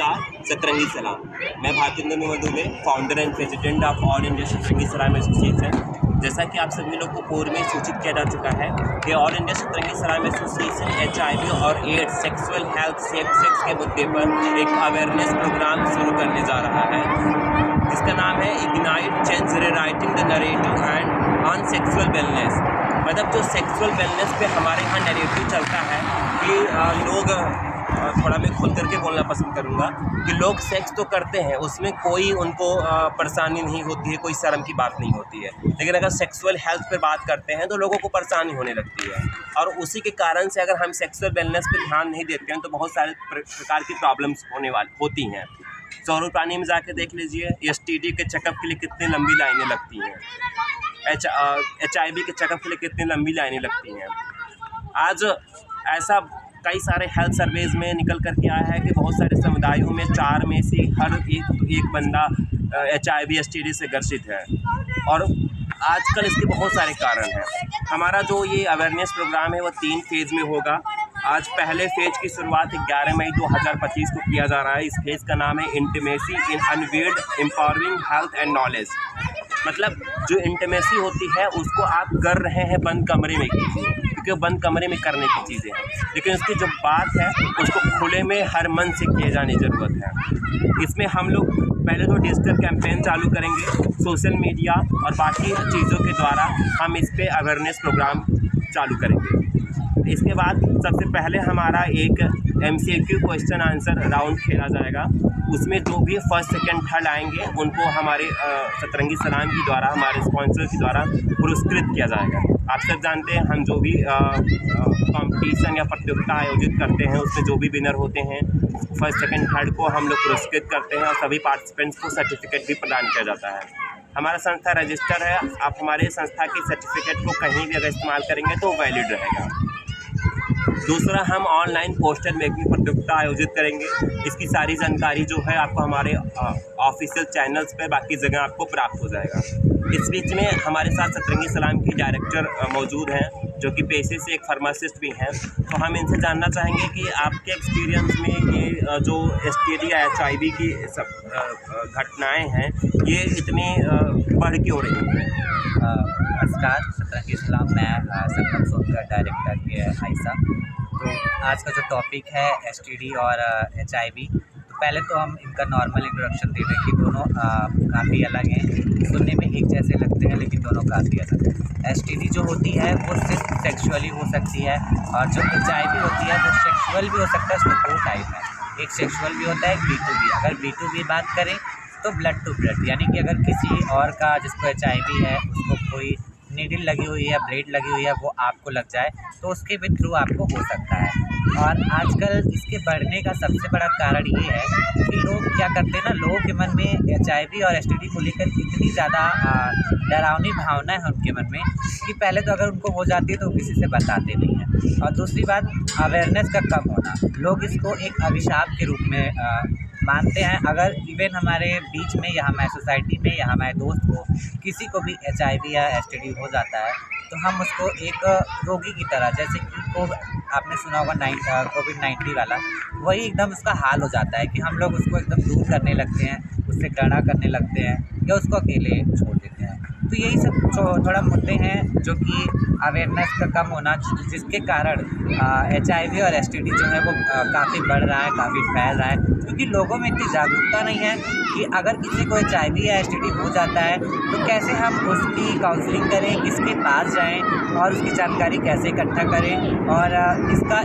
नमस्कार, सतरंगी सलाम। मैं Bharatendra Dubey, founder and president of all India Satrangi Salaam association. जैसा कि आप सभी लोग को पूर्व में सूचित किया जा चुका है कि all India Satrangi Salaam association HIV और AIDS, sexual health, safe sex के मुद्दे पर एक अवेयरनेस प्रोग्राम शुरू करने जा रहा है, जिसका नाम है ignite change rewriting the narrative and on sexual wellness. मतलब जो सेक्सुअल वेलनेस पे हमारे यहाँ नैरेटिव चलता है कि लोग, थोड़ा मैं खुल करके बोलना पसंद करूँगा कि लोग सेक्स तो करते हैं, उसमें कोई उनको परेशानी नहीं होती है, कोई शर्म की बात नहीं होती है, लेकिन अगर सेक्सुअल हेल्थ पे बात करते हैं तो लोगों को परेशानी होने लगती है। और उसी के कारण से अगर हम सेक्सुअल वेलनेस पे ध्यान नहीं देते हैं तो बहुत सारे प्रकार की प्रॉब्लम्स होती हैं। सौरप्राणी में जाके देख लीजिए, STD के चेकअप के लिए कितनी लंबी लाइनें लगती हैं, HIV के चेकअप के लिए कितनी लंबी लाइनें लगती हैं। आज ऐसा कई सारे हेल्थ सर्वेज में निकल कर के आया है कि बहुत सारे समुदायों में 4 में से हर एक बंदा HIV STD से ग्रसित है। और आजकल इसके बहुत सारे कारण हैं। हमारा जो ये अवेयरनेस प्रोग्राम है वो 3 फेज़ में होगा। आज पहले फेज की शुरुआत 11 मई 2025 को किया जा रहा है। इस फेज़ का नाम है intimacy in unveiled empowering health and knowledge. मतलब जो इंटीमेसी होती है उसको आप कर रहे हैं बंद कमरे में कीजिए, क्योंकि वो बंद कमरे में करने की चीज़ें हैं, लेकिन उसकी जो बात है उसको खुले में हर मन से किए जाने की ज़रूरत है। इसमें हम लोग पहले तो डिजिटल कैंपेन चालू करेंगे, सोशल मीडिया और बाकी चीज़ों के द्वारा हम इस पर अवेयरनेस प्रोग्राम चालू करेंगे। इसके बाद सबसे पहले हमारा एक MCQ क्वेश्चन आंसर राउंड खेला जाएगा। उसमें जो भी फर्स्ट सेकंड थर्ड आएंगे उनको हमारे सतरंगी सलाम के द्वारा, हमारे स्पॉन्सर के द्वारा पुरस्कृत किया जाएगा। आप सब जानते हैं हम जो भी कंपटीशन या प्रतियोगिता आयोजित करते हैं उसमें जो भी विनर होते हैं फर्स्ट सेकंड थर्ड को हम लोग पुरस्कृत करते हैं और सभी पार्टिसिपेंट्स को सर्टिफिकेट भी प्रदान किया जाता है। हमारा संस्था रजिस्टर है। आप हमारे संस्था के सर्टिफिकेट को कहीं भी अगर इस्तेमाल करेंगे तो वैलिड रहेगा। दूसरा, हम ऑनलाइन पोस्टर मेकिंग प्रतियोगिता आयोजित करेंगे। इसकी सारी जानकारी जो है आपको हमारे ऑफिशियल चैनल्स पर बाकी जगह आपको प्राप्त हो जाएगा। इस बीच में हमारे साथ सतरंगी सलाम की डायरेक्टर मौजूद हैं, जो कि पेशे से एक फार्मासिस्ट भी हैं। तो हम इनसे जानना चाहेंगे कि आपके एक्सपीरियंस में ये जो STD या HIV की सब घटनाएँ हैं ये इतनी बढ़ क्यों रही हैं? नमस्कार, सतरंगी सलाम। मैं सतरंग सोनकर, डायरेक्टर के आयसा। तो आज का जो टॉपिक है STD और HIV, तो पहले तो हम इनका नॉर्मल इंट्रोडक्शन दे दें कि दोनों काफ़ी अलग हैं। सुनने में एक जैसे लगते हैं लेकिन दोनों काफ़ी अलग हैं। STD जो होती है वो सिर्फ सेक्सुअली हो सकती है, और जो HIV होती है वो सेक्सुअल भी हो सकता है। उसमें 2 टाइप है, एक सेक्सुअल भी होता है, एक B2B। अगर B2B बात करें तो ब्लड टू ब्लड, यानी कि अगर किसी और का जिसको HIV है उसको कोई नीडल लगी हुई है, ब्लेड लगी हुई है, वो आपको लग जाए तो उसके भी थ्रू आपको हो सकता है। और आजकल इसके बढ़ने का सबसे बड़ा कारण ये है कि लोग क्या करते हैं ना, लोगों के मन में HIV और STD को लेकर इतनी ज़्यादा डरावनी भावना है उनके मन में कि पहले तो अगर उनको हो जाती है तो किसी से बताते नहीं हैं। और दूसरी बात, अवेयरनेस का कम होना। लोग इसको एक अभिशाप के रूप में मानते हैं। अगर इवन हमारे बीच में या हमारे सोसाइटी में या हमारे दोस्त को किसी को भी HIV या STD हो जाता है तो हम उसको एक रोगी की तरह, जैसे कि आपने सुना होगा COVID-19 वाला, वही एकदम उसका हाल हो जाता है कि हम लोग उसको एकदम दूर करने लगते हैं, उससे घृणा करने लगते हैं या उसको अकेले छोड़ देते हैं। तो यही सब थोड़ा मुद्दे हैं जो कि अवेयरनेस का कम होना, जिसके कारण HIV और STD जो है वो काफ़ी बढ़ रहा है, काफ़ी फैल रहा है, क्योंकि लोगों में इतनी जागरूकता नहीं है कि अगर किसी को HIV या STD हो जाता है तो कैसे हम उसकी काउंसलिंग करें, किसके पास जाएं और उसकी जानकारी कैसे इकट्ठा करें और इसका